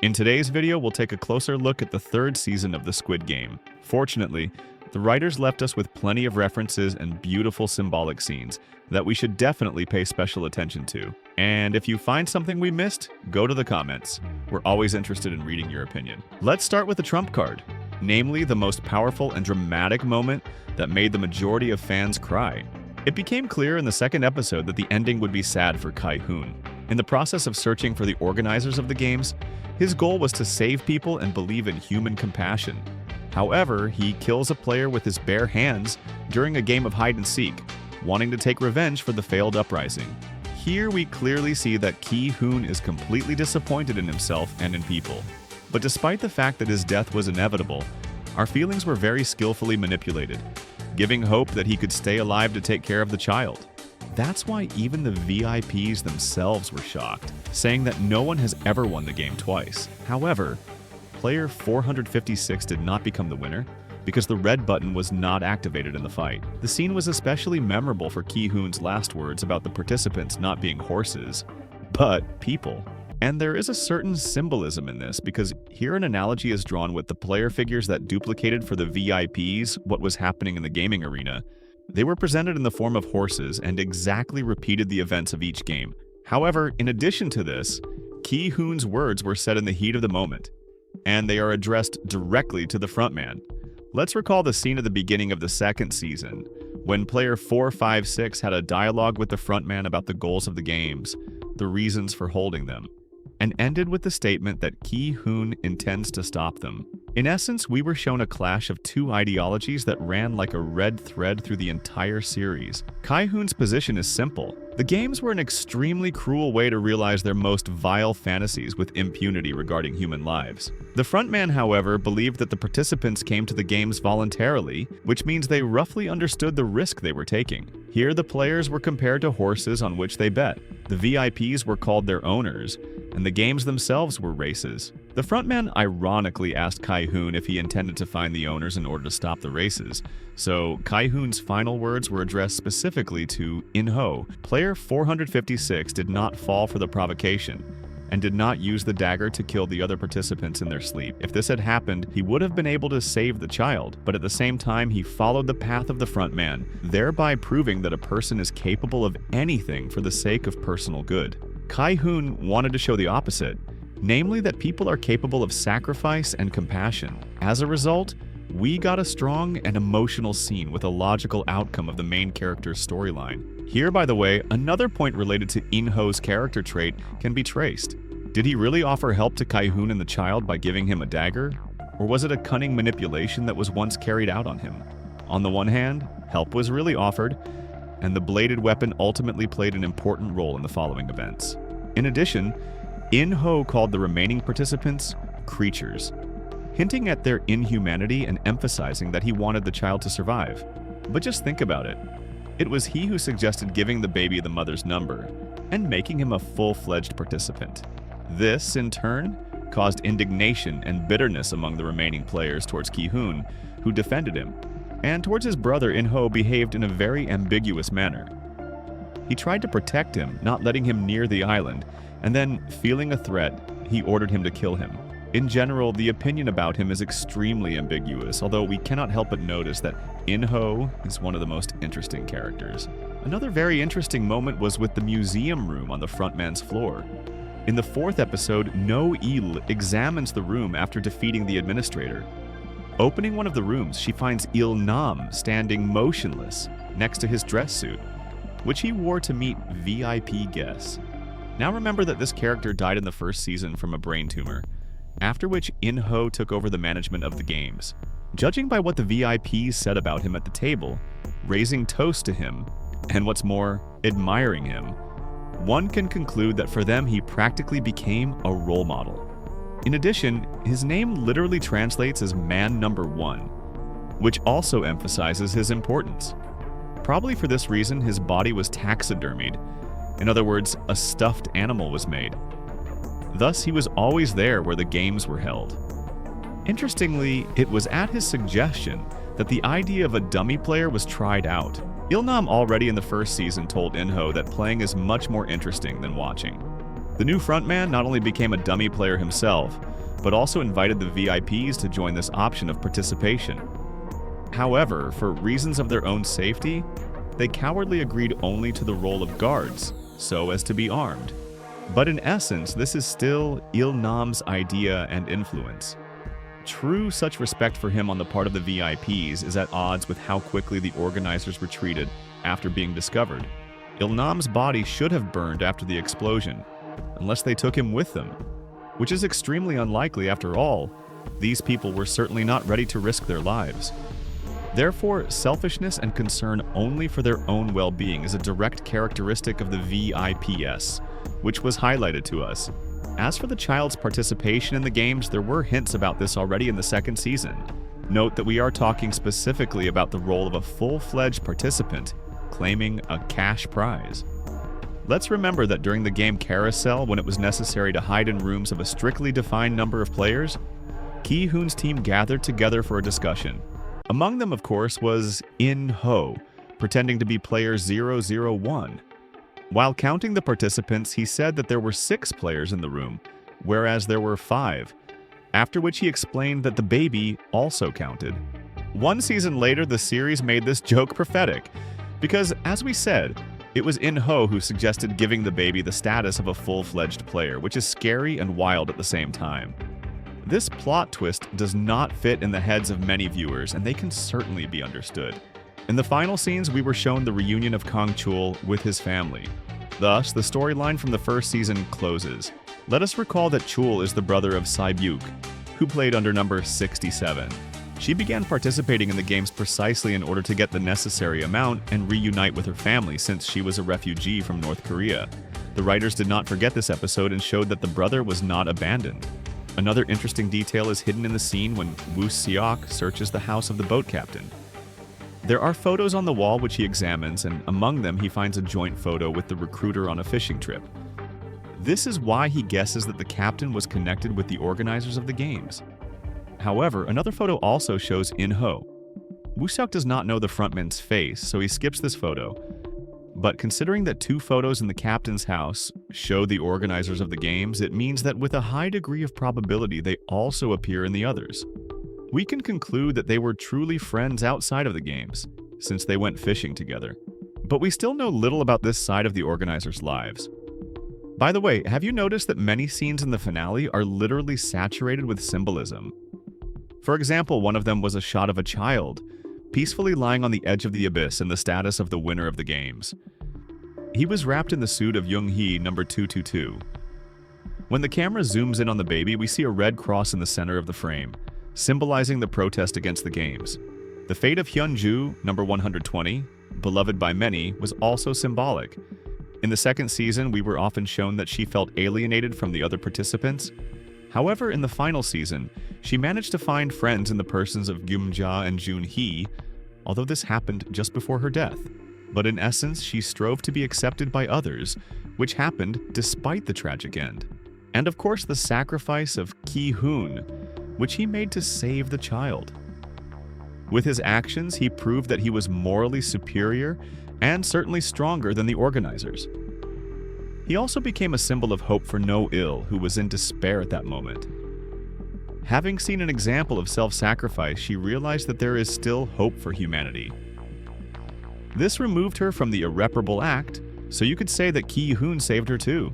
In today's video, we'll take a closer look at the third season of the Squid Game. Fortunately, the writers left us with plenty of references and beautiful symbolic scenes that we should definitely pay special attention to. And if you find something we missed, go to the comments. We're always interested in reading your opinion. Let's start with the trump card, namely the most powerful and dramatic moment that made the majority of fans cry. It became clear in the second episode that the ending would be sad for Gi-Hun. In the process of searching for the organizers of the games, his goal was to save people and believe in human compassion. However, he kills a player with his bare hands during a game of hide-and-seek, wanting to take revenge for the failed uprising. Here we clearly see that Gi-Hun is completely disappointed in himself and in people. But despite the fact that his death was inevitable, our feelings were very skillfully manipulated, giving hope that he could stay alive to take care of the child. That's why even the VIPs themselves were shocked, saying that no one has ever won the game twice. However, player 456 did not become the winner because the red button was not activated in the fight. The scene was especially memorable for Gi-Hun's last words about the participants not being horses, but people. And there is a certain symbolism in this because here an analogy is drawn with the player figures that duplicated for the VIPs what was happening in the gaming arena. They were presented in the form of horses and exactly repeated the events of each game. However, in addition to this, Gi-Hun's words were said in the heat of the moment, and they are addressed directly to the frontman. Let's recall the scene at the beginning of the second season, when player 456 had a dialogue with the frontman about the goals of the games, the reasons for holding them, and ended with the statement that Gi-Hun intends to stop them. In essence, we were shown a clash of two ideologies that ran like a red thread through the entire series. Gi-Hun's position is simple. The games were an extremely cruel way to realize their most vile fantasies with impunity regarding human lives. The frontman, however, believed that the participants came to the games voluntarily, which means they roughly understood the risk they were taking. Here, the players were compared to horses on which they bet. The VIPs were called their owners, and the games themselves were races. The frontman ironically asked Gi-Hun if he intended to find the owners in order to stop the races, so Gi-Hun's final words were addressed specifically to In-ho. Player 456 did not fall for the provocation, and did not use the dagger to kill the other participants in their sleep. If this had happened, he would have been able to save the child, but at the same time he followed the path of the frontman, thereby proving that a person is capable of anything for the sake of personal good. Gi-Hun wanted to show the opposite, namely that people are capable of sacrifice and compassion. As a result, we got a strong and emotional scene with a logical outcome of the main character's storyline. Here, by the way, another point related to In-ho's character trait can be traced. Did he really offer help to Gi-Hun and the child by giving him a dagger? Or was it a cunning manipulation that was once carried out on him? On the one hand, help was really offered, and the bladed weapon ultimately played an important role in the following events. In addition, In-ho called the remaining participants creatures, hinting at their inhumanity and emphasizing that he wanted the child to survive. But just think about it. It was he who suggested giving the baby the mother's number and making him a full-fledged participant. This, in turn, caused indignation and bitterness among the remaining players towards Gi-Hun, who defended him, and towards his brother In-ho behaved in a very ambiguous manner. He tried to protect him, not letting him near the island, and then, feeling a threat, he ordered him to kill him. In general, the opinion about him is extremely ambiguous, although we cannot help but notice that In-ho is one of the most interesting characters. Another very interesting moment was with the museum room on the frontman's floor. In the fourth episode, No-il examines the room after defeating the administrator. Opening one of the rooms, she finds Il-nam standing motionless next to his dress suit, which he wore to meet VIP guests. Now remember that this character died in the first season from a brain tumor, after which In-ho took over the management of the games. Judging by what the VIPs said about him at the table, raising toasts to him, and what's more, admiring him, one can conclude that for them he practically became a role model. In addition, his name literally translates as man number one, which also emphasizes his importance. Probably for this reason, his body was taxidermied. In other words, a stuffed animal was made. Thus, he was always there where the games were held. Interestingly, it was at his suggestion that the idea of a dummy player was tried out. Il-nam already in the first season told In-ho that playing is much more interesting than watching. The new frontman not only became a dummy player himself, but also invited the VIPs to join this option of participation. However, for reasons of their own safety, they cowardly agreed only to the role of guards, so as to be armed. But in essence, this is still Il-nam's idea and influence. True such respect for him on the part of the VIPs is at odds with how quickly the organizers retreated after being discovered. Il-nam's body should have burned after the explosion, unless they took him with them, which is extremely unlikely after all. These people were certainly not ready to risk their lives. Therefore, selfishness and concern only for their own well-being is a direct characteristic of the VIPs, which was highlighted to us. As for the child's participation in the games, there were hints about this already in the second season. Note that we are talking specifically about the role of a full-fledged participant, claiming a cash prize. Let's remember that during the game Carousel, when it was necessary to hide in rooms of a strictly defined number of players, Gi-Hun's team gathered together for a discussion. Among them, of course, was In-ho, pretending to be player 001. While counting the participants, he said that there were 6 players in the room, whereas there were 5, after which he explained that the baby also counted. One season later, the series made this joke prophetic, because, as we said, it was In-ho who suggested giving the baby the status of a full-fledged player, which is scary and wild at the same time. This plot twist does not fit in the heads of many viewers, and they can certainly be understood. In the final scenes, we were shown the reunion of Kang-chul with his family. Thus, the storyline from the first season closes. Let us recall that Chul is the brother of Sai-byuk, who played under number 67. She began participating in the games precisely in order to get the necessary amount and reunite with her family since she was a refugee from North Korea. The writers did not forget this episode and showed that the brother was not abandoned. Another interesting detail is hidden in the scene when Woo Seok searches the house of the boat captain. There are photos on the wall which he examines, and among them he finds a joint photo with the recruiter on a fishing trip. This is why he guesses that the captain was connected with the organizers of the games. However, another photo also shows In-ho. Woo Seok does not know the frontman's face, so he skips this photo. But considering that 2 photos in the captain's house show the organizers of the games, it means that with a high degree of probability they also appear in the others. We can conclude that they were truly friends outside of the games, since they went fishing together. But we still know little about this side of the organizers' lives. By the way, have you noticed that many scenes in the finale are literally saturated with symbolism? For example, one of them was a shot of a child, peacefully lying on the edge of the abyss in the status of the winner of the games. He was wrapped in the suit of Young-hee number 222. When the camera zooms in on the baby, we see a red cross in the center of the frame, symbolizing the protest against the games. The fate of Hyunju, number 120, beloved by many, was also symbolic. In the second season, we were often shown that she felt alienated from the other participants. However, in the final season, she managed to find friends in the persons of Gyum-ja and Jun-hee, although this happened just before her death. But in essence, she strove to be accepted by others, which happened despite the tragic end. And of course, the sacrifice of Gi-Hun, which he made to save the child. With his actions, he proved that he was morally superior and certainly stronger than the organizers. He also became a symbol of hope for No-il, who was in despair at that moment. Having seen an example of self-sacrifice, she realized that there is still hope for humanity. This removed her from the irreparable act, so you could say that Gi-Hun saved her too.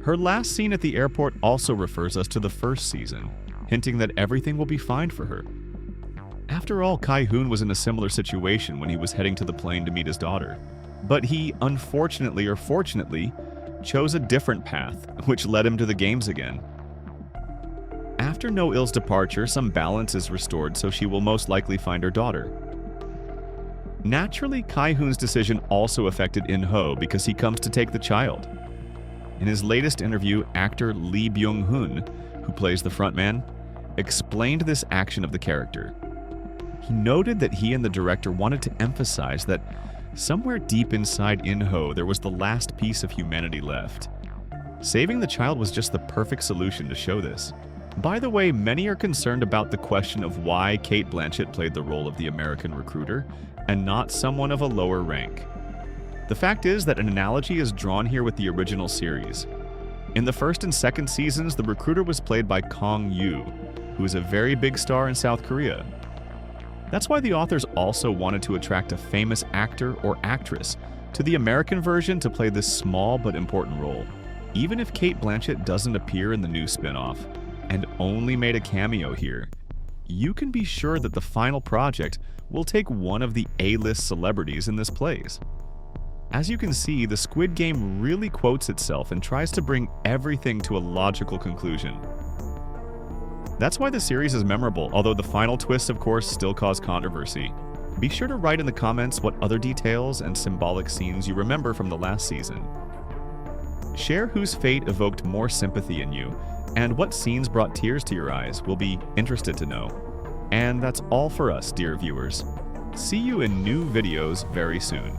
Her last scene at the airport also refers us to the first season, hinting that everything will be fine for her. After all, Gi-Hun was in a similar situation when he was heading to the plane to meet his daughter. But he, unfortunately or fortunately, chose a different path, which led him to the games again. After No-il's departure, some balance is restored, so she will most likely find her daughter. Naturally, Gi-Hun's decision also affected In-ho because he comes to take the child. In his latest interview, actor Lee Byung-hun, who plays the frontman, explained this action of the character. He noted that he and the director wanted to emphasize that somewhere deep inside In-ho there was the last piece of humanity left. Saving the child was just the perfect solution to show this. By the way, many are concerned about the question of why Cate Blanchett played the role of the American recruiter and not someone of a lower rank. The fact is that an analogy is drawn here with the original series. In the first and second seasons, the recruiter was played by Kong Yoo, who is a very big star in South Korea. That's why the authors also wanted to attract a famous actor or actress to the American version to play this small but important role. Even if Cate Blanchett doesn't appear in the new spin-off, and only made a cameo here, you can be sure that the final project will take one of the A-list celebrities in this place. As you can see, the Squid Game really quotes itself and tries to bring everything to a logical conclusion. That's why the series is memorable, although the final twists, of course, still cause controversy. Be sure to write in the comments what other details and symbolic scenes you remember from the last season. Share whose fate evoked more sympathy in you, and what scenes brought tears to your eyes. We'll be interested to know. And that's all for us, dear viewers. See you in new videos very soon.